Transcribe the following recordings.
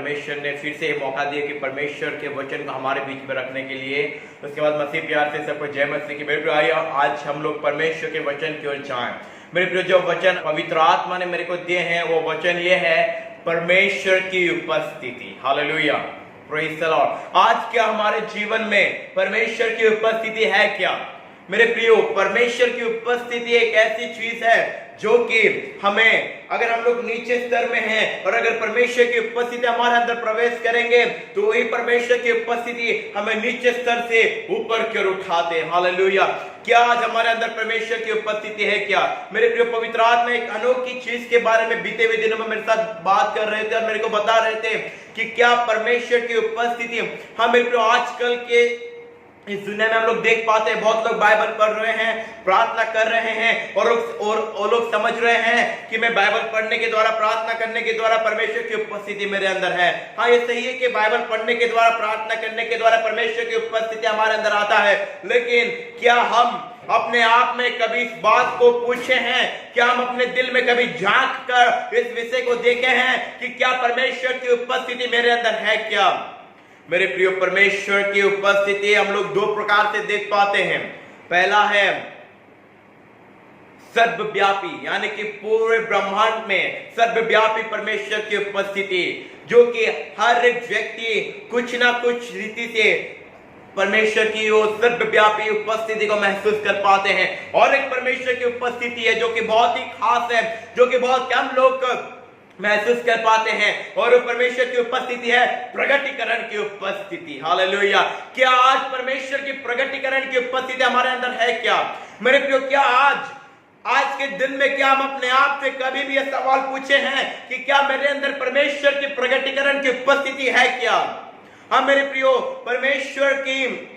परमेश्वर ने फिर से मौका दिया कि परमेश्वर के वचन को हमारे बीच में रखने के लिए। उसके बाद मसीह प्यार से सबको जय मसीह की। मेरे प्रिय आइए आज हम लोग परमेश्वर के वचन की ओर जाएं। मेरे प्रिय जो वचन पवित्र आत्मा ने मेरे को दिए हैं वो वचन ये है परमेश्वर की उपस्थिति। Hallelujah, praise the Lord. आज क्या हमारे जीवन में परमेश्वर की उपस्थिति है क्या? मेरे प्रियो, परमेश्वर की उपस्थिति एक ऐसी चीज है जो कि हमें, अगर हम लोग नीचे स्तर में हैं और अगर परमेश्वर की उपस्थिति हमारे अंदर प्रवेश करेंगे तो वही परमेश्वर की उपस्थिति हमें नीचे स्तर से ऊपर की ओर उठाते हैं। हालेलुया। क्या आज हमारे अंदर परमेश्वर की उपस्थिति है क्या? मेरे प्रिय, पवित्र आत्मा एक अनोखी चीज के बारे में बीते हुए दिनों में मेरे साथ बात कर रहे थे और मेरे को बता रहे थे कि क्या परमेश्वर की उपस्थिति हम मेरे प्रिय आजकल के इस दुनिया में हम लोग देख पाते हैं। बहुत लोग बाइबल पढ़ रहे हैं, प्रार्थना कर रहे हैं और लोग समझ रहे हैं कि मैं बाइबल पढ़ने के द्वारा, प्रार्थना करने के द्वारा परमेश्वर की उपस्थिति मेरे अंदर है। हाँ, ये सही है कि बाइबल पढ़ने के द्वारा, प्रार्थना करने के द्वारा परमेश्वर की उपस्थिति हमारे अंदर आता है, लेकिन क्या हम अपने आप में कभी इस बात को पूछे हैं? क्या हम अपने दिल में कभी झांक कर इस विषय को देखे हैं कि क्या परमेश्वर की उपस्थिति मेरे अंदर है क्या? मेरे प्रिय, परमेश्वर की उपस्थिति हम लोग दो प्रकार से देख पाते हैं। पहला है सर्वव्यापी, यानी कि पूरे ब्रह्मांड में सर्वव्यापी परमेश्वर की उपस्थिति, जो कि हर एक व्यक्ति कुछ ना कुछ रीति से परमेश्वर की वो सर्वव्यापी उपस्थिति को महसूस कर पाते हैं। और एक परमेश्वर की उपस्थिति है जो कि बहुत ही खास है, जो कि बहुत कम लोग महसूस कर पाते हैं, और परमेश्वर की उपस्थिति है प्रगटीकरण की उपस्थिति। हालेलुया। क्या आज परमेश्वर की प्रगटीकरण की उपस्थिति हमारे अंदर है क्या? मेरे प्रियो, क्या आज के दिन में क्या हम अपने आप से कभी भी यह सवाल पूछे हैं कि क्या मेरे अंदर परमेश्वर की प्रगटीकरण की उपस्थिति है क्या? हाँ मेरे प्रियो, परमेश्वर की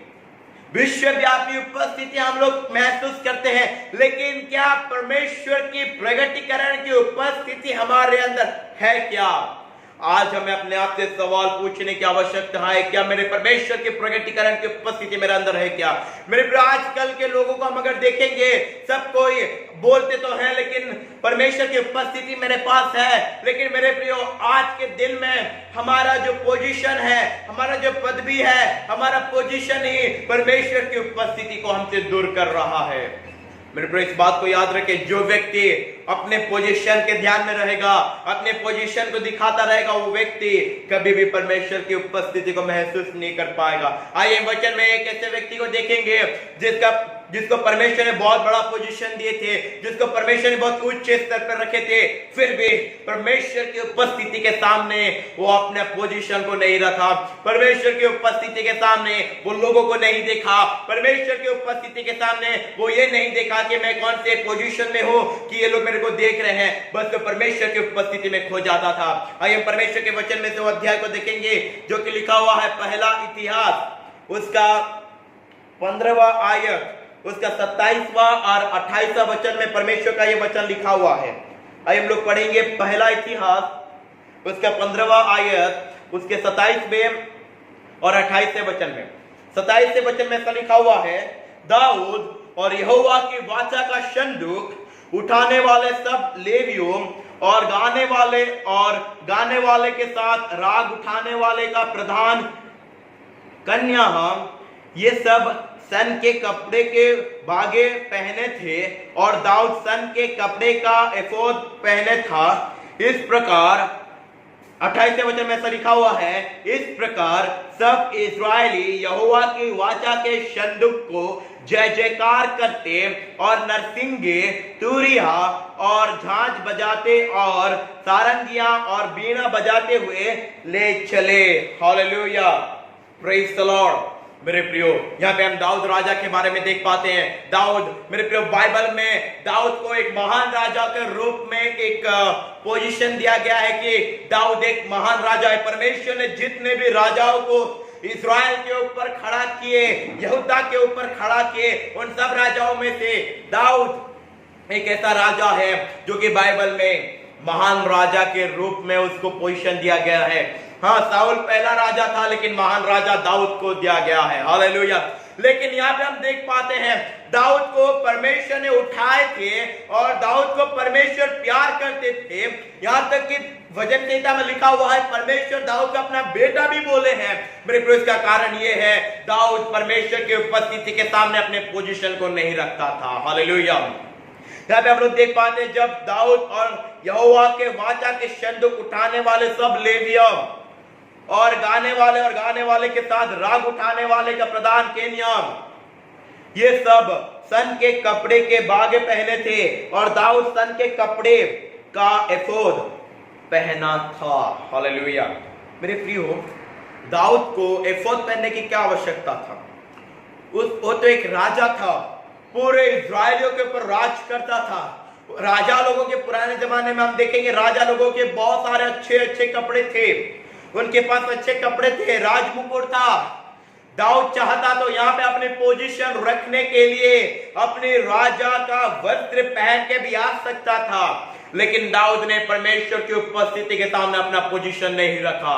विश्वव्यापी उपस्थिति हम लोग महसूस करते हैं, लेकिन क्या परमेश्वर की प्रगटीकरण की उपस्थिति हमारे अंदर है क्या? आज हमें अपने आप से सवाल पूछने की आवश्यकता है, क्या मेरे परमेश्वर के प्रगटीकरण की उपस्थिति मेरे अंदर है क्या? मेरे प्रिय, आजकल के लोगों को हम अगर देखेंगे, सब कोई बोलते तो हैं लेकिन परमेश्वर की उपस्थिति मेरे पास है, लेकिन मेरे प्रियो, आज के दिन में हमारा जो पोजीशन है, हमारा जो पदवी है, हमारा पोजीशन ही परमेश्वर की उपस्थिति को हमसे दूर कर रहा है। मेरे प्रिय, इस बात को याद रखें, जो व्यक्ति अपने पोजीशन के ध्यान में रहेगा, अपने पोजीशन को दिखाता रहेगा, वो व्यक्ति कभी भी परमेश्वर की उपस्थिति को महसूस नहीं कर पाएगा। आइए वचन में एक ऐसे व्यक्ति को देखेंगे जिसको परमेश्वर ने बहुत बड़ा पोजीशन दिए थे, जिसको परमेश्वर ने बहुत उच्च स्तर पर रखे थे, फिर भी परमेश्वर की उपस्थिति के सामने वो अपने पोजीशन को नहीं रखा। परमेश्वर की उपस्थिति के सामने वो लोगों को नहीं देखा। परमेश्वर की उपस्थिति के सामने वो ये नहीं देखा कि मैं कौन से पोजीशन में हूं कि ये लोग मेरे को देख रहे हैं, बस तो परमेश्वर की उपस्थिति में खो जाता था। आइए हम परमेश्वर के वचन में से वो अध्याय को देखेंगे जो कि लिखा हुआ है पहला इतिहास, उसका 15वां आयत, उसका 27वां और 28वां वचन में परमेश्वर का यह वचन लिखा हुआ है। आइए हम लोग पढ़ेंगे पहला इतिहास, उसका 15वां आयत, उसके 27वें और 28वें वचन में। 27वें वचन में ऐसा लिखा हुआ है, दाऊद और यहोवा की वाचा का संदूक उठाने वाले सब लेवियों और गाने वाले के साथ राग उठाने वाले का प्रधान कन्या, ये सब सन के कपड़े के बागे पहने थे और दाऊद सन के कपड़े का एफोद पहने था। इस प्रकार 28वें वचन में ऐसा लिखा हुआ है, इस प्रकार सब इस्राएली यहोवा की वाचा के संदूक को जय जयकार करते और नरसिंगे, तूरिया और झांझ बजाते और सारंगियां और बीना बजाते हुए ले चले। Hallelujah, praise the Lord. मेरे प्रियो, यहाँ पे हम दाऊद राजा के बारे में देख पाते हैं। दाऊद, मेरे प्रियो, बाइबल में दाऊद को एक महान राजा के रूप में एक पोजीशन दिया गया है कि दाऊद एक महान राजा है। परमेश्वर ने जितने भी राजाओं को इस्राएल के ऊपर खड़ा किए, यहूदा के ऊपर खड़ा किए, उन सब राजाओं में से दाऊद एक ऐसा राजा है जो कि बाइबल में महान राजा के रूप में उसको पोजीशन दिया गया है। हाँ, साउल पहला राजा था, लेकिन महान राजा दाऊद को दिया गया है। हालेलुया। लेकिन यहाँ पे हम देख पाते हैं दाऊद को परमेश्वर ने उठाए थे और दाऊद को परमेश्वर प्यार करते थे, यहाँ तक कि भजन संहिता में लिखा हुआ है परमेश्वर दाऊद का अपना बेटा भी बोले हैं। मेरे प्रिय, इसका कारण ये है दाऊद परमेश्वर की उपस्थिति के सामने अपने पोजीशन को नहीं रखता था। हालेलुया। यहाँ पे हम लोग देख पाते हैं जब दाऊद और यहोवा के वाचा के संदूक उठाने वाले सब लेविया और गाने वाले के साथ राग उठाने वाले का प्रधान केनिया, ये सब सन के कपड़े के बागे पहने थे और दाऊद सन के कपड़े का एफोद पहना था। हालेलुया। मेरे प्रियो, दाऊद को एफोद पहनने की क्या आवश्यकता था? वो तो एक राजा था, पूरे इस्राएलियों के ऊपर राज करता था। राजा लोगों के पुराने जमाने में हम देखेंगे राजा लोगों के बहुत सारे अच्छे अच्छे कपड़े थे, उनके पास अच्छे कपड़े थे, राजमुकुट था। दाऊद चाहता तो यहाँ पे अपनी पोजीशन रखने के लिए अपने राजा का वस्त्र पहन के भी आ सकता था, लेकिन दाऊद ने परमेश्वर की उपस्थिति के सामने अपना पोजीशन नहीं रखा।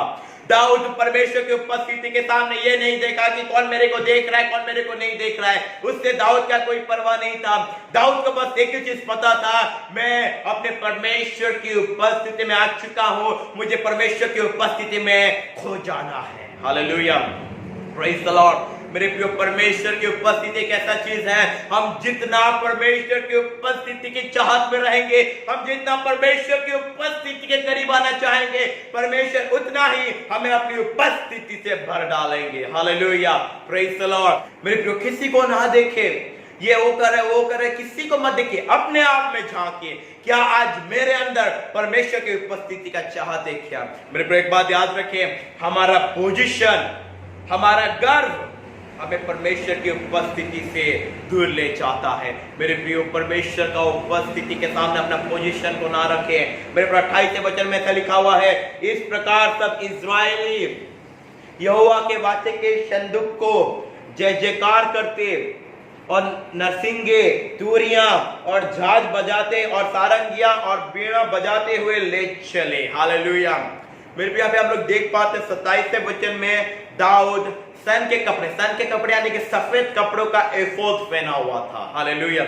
दाऊद परमेश्वर की उपस्थिति के सामने ये नहीं देखा कि कौन मेरे को देख रहा है, कौन मेरे को नहीं देख रहा है। उससे दाऊद का कोई परवाह नहीं था। दाऊद को बस एक ही चीज पता था, मैं अपने परमेश्वर की उपस्थिति में आ चुका हूं, मुझे परमेश्वर की उपस्थिति में खो जाना है। Hallelujah, praise the Lord. मेरे प्रिय, परमेश्वर की उपस्थिति एक ऐसा चीज है, हम जितना परमेश्वर की उपस्थिति की चाहत में रहेंगे, हम जितना परमेश्वर की उपस्थिति के करीब आना चाहेंगे, परमेश्वर उतना ही हमें अपनी उपस्थिति से भर डालेंगे। Hallelujah, praise the Lord. मेरे प्रिय, किसी को ना देखे, ये वो करे, किसी को मत देखिए, अपने आप में झांकिए, क्या आज मेरे अंदर परमेश्वर की उपस्थिति का चाहत है क्या? मेरे प्रिय, एक बात याद रखें, हमारा पोजीशन, हमारा गर्व हमें परमेश्वर की उपस्थिति से दूर ले जाता है। मेरे प्रियो, परमेश्वर का उपस्थिति के सामने अपना पोजीशन को ना रखें। मेरे 28 वचन में ऐसा लिखा हुआ है, इस प्रकार सब इस्राएली यहोवा के वाचे के संदूक को जय जयकार करते और नरसिंगे, तूरियां और झांझ बजाते और सारंगियां और बीड़ा बजाते हुए ले चले। हालेलुया। मेरे प्रिय, यहाँ पे हम लोग देख पाते 27वें वचन में दाऊद सन के कपड़े यानी कि सफेद कपड़ों का एफोद पहना हुआ था। हालेलुया।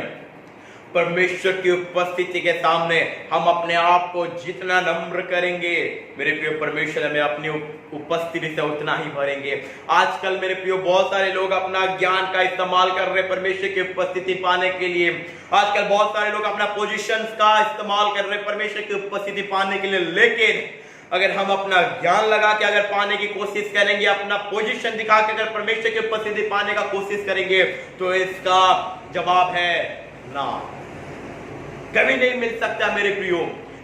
परमेश्वर की उपस्थिति के सामने हम अपने आप को जितना नम्र करेंगे, मेरे प्रिय, परमेश्वर हमें अपनी उपस्थिति से उतना ही भरेंगे। आजकल मेरे प्रिय, बहुत सारे लोग अपना ज्ञान का इस्तेमाल कर रहे हैं परमेश्वर की उपस्थिति पाने के लिए। आजकल बहुत सारे लोग अपना पोजीशन का इस्तेमाल कर रहे हैं परमेश्वर की उपस्थिति पाने के लिए, लेकिन अगर हम अपना ज्ञान लगा के अगर पाने की कोशिश करेंगे, अपना पोजीशन दिखा के अगर परमेश्वर की उपस्थिति पाने का कोशिश करेंगे, तो इसका जवाब है ना, कभी नहीं मिल सकता मेरे प्रियो।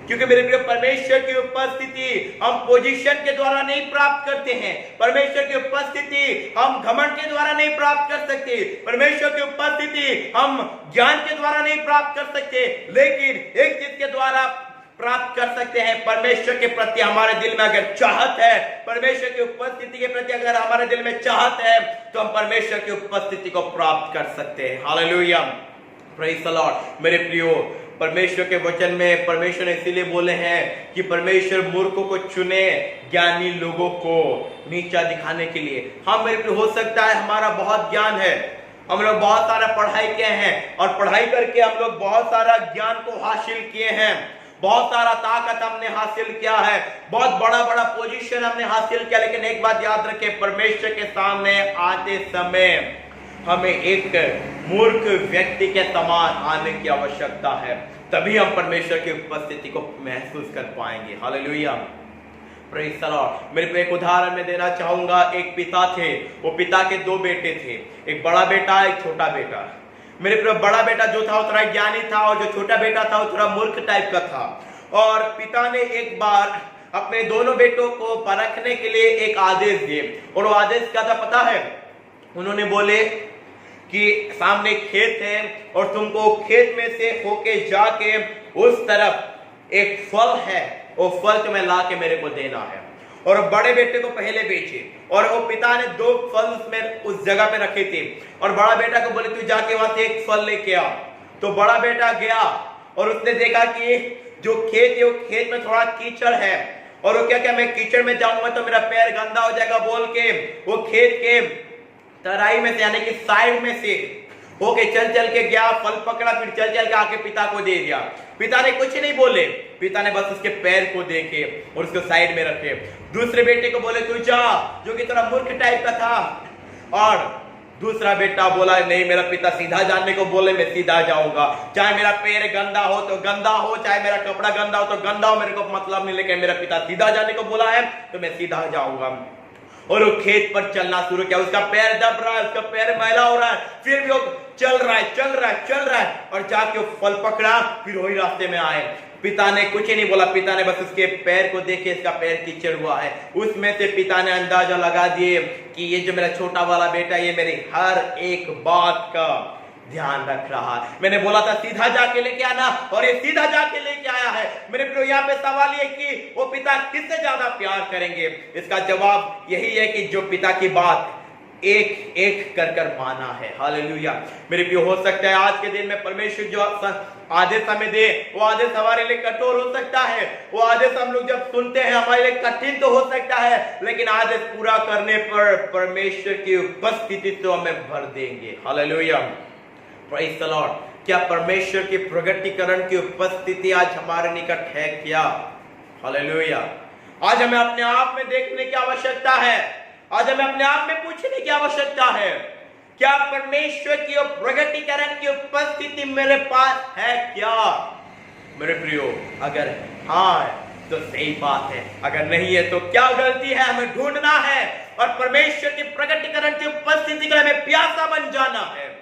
क्योंकि मेरे प्रियो, परमेश्वर की उपस्थिति हम पोजीशन के द्वारा नहीं प्राप्त करते हैं। परमेश्वर की उपस्थिति हम घमंड के द्वारा नहीं प्राप्त कर सकते। परमेश्वर की उपस्थिति हम ज्ञान के द्वारा नहीं प्राप्त कर सकते, लेकिन एक चीज के द्वारा प्राप्त कर सकते हैं, परमेश्वर के प्रति हमारे दिल में अगर चाहत है, परमेश्वर की उपस्थिति के प्रति अगर हमारे दिल में चाहत है, तो हम परमेश्वर की उपस्थिति को प्राप्त कर सकते हैं। Hallelujah, praise the Lord. मेरे प्रियो, परमेश्वर के वचन में परमेश्वर ने इसीलिए बोले हैं कि परमेश्वर मूर्खों को चुने, ज्ञानी लोगों को नीचा दिखाने के लिए। हाँ मेरे प्रियो, हो सकता है हमारा बहुत ज्ञान है, हम लोग बहुत सारा पढ़ाई किए हैं और पढ़ाई करके हम लोग बहुत सारा ज्ञान को हासिल किए हैं, बहुत सारा ताकत हमने हासिल किया है, बहुत बड़ा बड़ा पोजीशन हमने हासिल किया, लेकिन एक बात याद रखें, परमेश्वर के सामने आते समय हमें एक मूर्ख व्यक्ति के समान आने की आवश्यकता है, तभी हम परमेश्वर की उपस्थिति को महसूस कर पाएंगे। Hallelujah, praise the Lord. मेरे को एक उदाहरण में देना चाहूंगा। एक पिता थे, वो पिता के दो बेटे थे, एक बड़ा बेटा एक छोटा बेटा। मेरे प्रिय, बड़ा बेटा जो था वो थोड़ा ज्ञानी था और जो छोटा बेटा था वो थोड़ा मूर्ख टाइप का था। और पिता ने एक बार अपने दोनों बेटों को परखने के लिए एक आदेश दिए, और वो आदेश क्या था पता है? उन्होंने बोले कि सामने खेत है और तुमको खेत में से होके जाके उस तरफ एक फल है, वो फल तुम्हें ला के मेरे को देना है। और बड़े बेटे को पहले बेचे, और वो पिता ने दो फल उसमें उस जगह पे रखे थे, और बड़ा बेटा को बोले तू जाके वहां से एक फल लेके आ। तो बड़ा बेटा गया और उसने देखा कि जो खेत है वो खेत में थोड़ा कीचड़ है, और वो क्या मैं कीचड़ में जाऊंगा तो मेरा पैर गंदा हो जाएगा बोल के वो खेत के तराई में से यानी कि साइड में से ओके, चल चल के गया, फल पकड़ा, फिर चल चल के आके पिता को दे दिया। पिता ने कुछ नहीं बोले, पिता ने बस उसके पैर को देखे और उसको साइड में रखे। दूसरे बेटे को बोले तू जा, जो कि थोड़ा मूर्ख टाइप का था। और दूसरा बेटा बोला नहीं, मेरा पिता सीधा जाने को बोले, मैं सीधा जाऊंगा, चाहे मेरा पैर गंदा हो तो गंदा हो, चाहे मेरा कपड़ा गंदा हो तो गंदा हो, मेरे को मतलब नहीं, लेकिन मेरा पिता सीधा जाने को बोला है तो मैं सीधा जाऊंगा। और वो खेत पर चलना शुरू किया। उसका पैर दब रहा है, उसका पैर मैला हो रहा है, फिर भी वो चल रहा है और जाके वो फल पकड़ा, फिर वही रास्ते में आए। पिता ने कुछ ही नहीं बोला, पिता ने बस उसके पैर को देखे, इसका पैर कीचड़ हुआ है। उसमें से पिता ने अंदाजा लगा दिए कि ये जो मेरा छोटा वाला बेटा, ये मेरी हर एक बात का ध्यान रख रहा है। मैंने बोला था सीधा जाके लेके आना, और ये सीधा जाके लेके आया है। मेरे प्रियो, यहाँ पे सवाल ये कि वो पिता किससे ज्यादा प्यार करेंगे? इसका जवाब यही है कि जो पिता की बात एक एक कर कर माना है। हालेलुया। मेरे प्रियो, हो सकता है आज के दिन में परमेश्वर जो आदेश हमें दे, वो आदेश हमारे लिए कठोर हो सकता है, वो आदेश हम लोग जब सुनते हैं हमारे लिए कठिन तो हो सकता है, लेकिन आदेश पूरा करने पर परमेश्वर की उपस्थिति तो हमें भर देंगे। Hallelujah, praise the Lord. क्या परमेश्वर की प्रगटीकरण की उपस्थिति आज हमारे निकट है क्या? हालेलुया। आज हमें अपने आप में देखने की आवश्यकता है, आज हमें अपने आप में पूछने की आवश्यकता है, क्या परमेश्वर की प्रगटीकरण की उपस्थिति मेरे पास है क्या? मेरे प्रियो, अगर हाँ तो सही बात है, अगर नहीं है तो क्या गलती है? हमें ढूंढना है और परमेश्वर की प्रगटीकरण की उपस्थिति के लिए हमें प्यासा बन जाना है।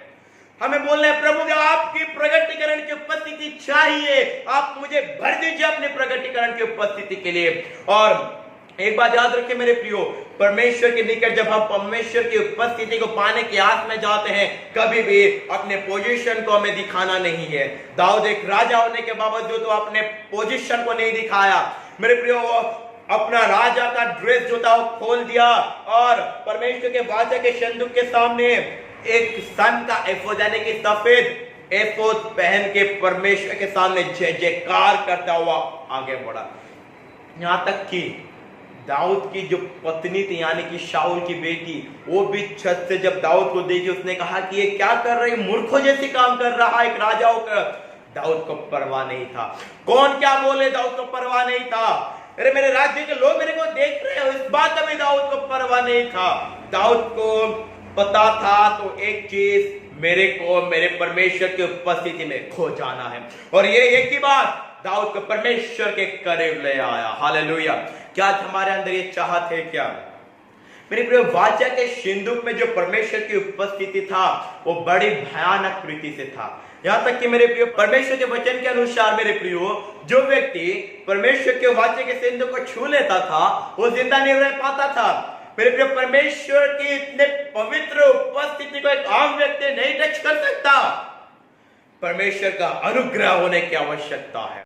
हमें बोलना है, प्रभु जब आपकी प्रगटीकरण की उपस्थिति चाहिए, आप मुझे भर दीजिए अपने प्रगटीकरण की उपस्थिति के लिए। और एक बात याद रखें मेरे प्रियो, परमेश्वर के निकट जब हम परमेश्वर की उपस्थिति को पाने की आस में जाते हैं, कभी भी अपने पोजीशन को हमें दिखाना नहीं है। दाऊद एक राजा होने के बावजूद तो अपने पोजीशन को नहीं दिखाया। मेरे प्रियो, अपना राजा का ड्रेस जो था वो खोल दिया और परमेश्वर के वाचा के संदूक के सामने एक सन का एफोद यानी कि सफेद एफोद पहन के परमेश्वर के सामने जय जयकार करता हुआ आगे बढ़ा। यहां तक कि दाऊद की जो पत्नी थी यानी कि शाऊल की बेटी, वो भी छत से जब दाऊद को देखी, उसने कहा कि ये क्या कर रही, मूर्खों जैसी काम कर रहा है एक राजा होकर। दाऊद को परवाह नहीं था, कौन क्या बोले, दाऊद को परवाह नहीं था। अरे मेरे राज्य के लोग मेरे को देख रहे हो, इस बात का भी दाऊद को परवाह नहीं था। दाऊद को पता था तो एक चीज, मेरे को मेरे परमेश्वर की उपस्थिति में खो जाना है, और ये एक ही बात दाऊद को परमेश्वर के करीब ले आया। हालेलुया। क्या हमारे अंदर ये चाहत है क्या? मेरे प्रियो, वाचा के सिंदूक में जो परमेश्वर की उपस्थिति था वो बड़ी भयानक प्रीति से था। यहां तक कि मेरे प्रियो, परमेश्वर के वचन के अनुसार मेरे प्रियो, जो व्यक्ति परमेश्वर के वाचा के सिंदूक को छू लेता था वो जिंदा नहीं रह पाता था। मेरे प्रियो, परमेश्वर की इतने पवित्र उपस्थिति को एक आम व्यक्ति नहीं टच कर सकता। परमेश्वर का अनुग्रह होने की आवश्यकता है।